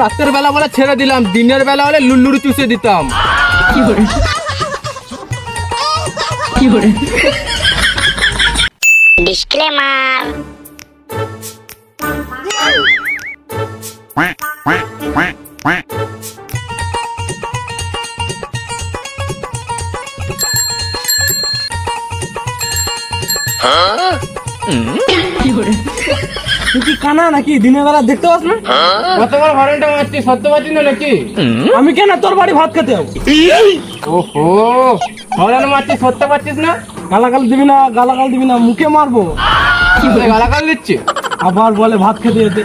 রাতের বেলা বলে ছেড়ে দিলাম, দিনের বেলা হলে লুল্লুড়ি চুষে দিতাম। কি করে ডিসক্লেমার। তুই কি কানা নাকি? দিনের বেলা দেখতে পাস না? কতবার হরেনটা মারছিস, সত্য পাচ্ছিস না নাকি? আমি কেন তোর বাড়ি ভাত খেতে যাবো? ওহো, হরেন মারছিস, সত্য পাচ্ছিস না? গালাগাল দিবি না, গালাগাল দিবি না, মুখে মারবো। গালাগাল দিচ্ছে, আবার বলে ভাত খেতে যেতে।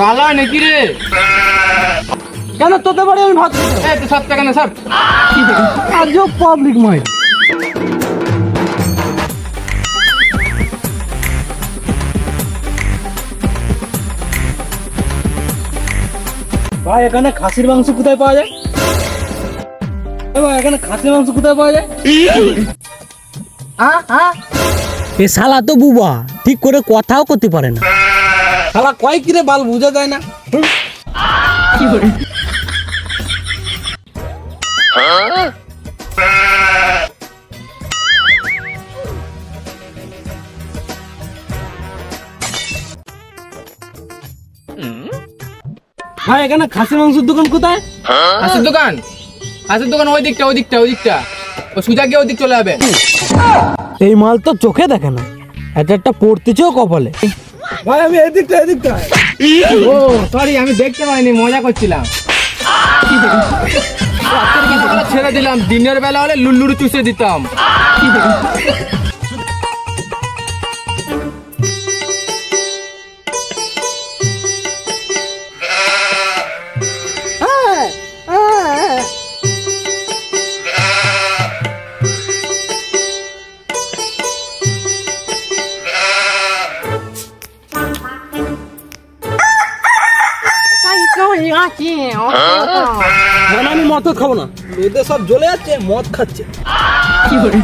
কালা নাকি রে? কেন তোদের বাড়ি আমি ভাত খেতে যাবো? তুই সত্য কেন সব? আজও পাবলিক মাইন্ড। ভাই এখানে খাসির মাংস কোথায় পাওয়া যায়? ভাই এখানে খাসির মাংস কোথায় পাওয়া যায়? এ শালা তো বুবা, ঠিক করে কথাও করতে পারে না। শালা কয় কিরে বাল বুঝা যায় না। কি করে ভাই এখানে খাসির মাংসের দোকান কোথায়? হাসির দোকান? হাসির দোকান ওই দিকটা, ওই দিকটা, ওই দিকটা। ও সুজা গিয়ে ওই দিক চলে যাবে। এই মাল তো চোখে দেখে না, একটা পড়তেছেও কপালে। ভাই আমি এদিকটা এদিকটা। ও সরি, আমি দেখতে পাইনি, মজা করছিলাম। রাতের বেলা বলে ছেড়ে দিলাম, দিনের বেলা হলে লুল্লুড়ি চুষে দিতাম। আমি মদ খাবো না, এদের সব জ্বলে যাচ্ছে, মদ খাচ্ছে। কি করে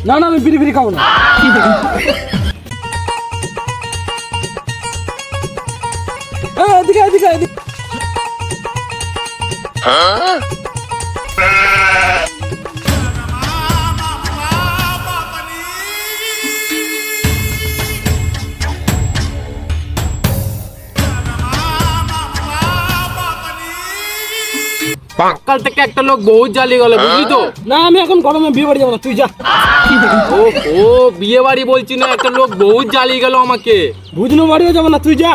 না না আমি বিড়ি বিড়ি খাবো না। কি করে এদিকে এদিকে এদিকে। সকাল থেকে একটা লোক বহুত জ্বালিয়ে গেল, বুঝলি তো? না আমি এখন গরমে বিয়ে বাড়ি যাবো না, তুই যা। ও বিয়ে বাড়ি বলছি না, একটা লোক বহুত জ্বালিয়ে গেল আমাকে। বুঝলো বাড়িও যাবো না, তুই যা।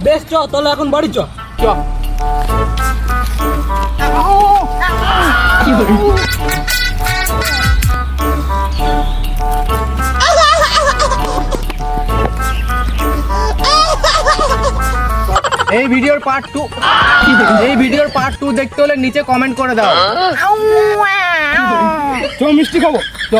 বেশ চ, তাহলে এখন বাড়ি চ। এই ভিডিওর পার্ট 2, এই ভিডিওর পার্ট 2 দেখতে হলে নিচে কমেন্ট করে দাও। চ মিষ্টি খাবো, চ।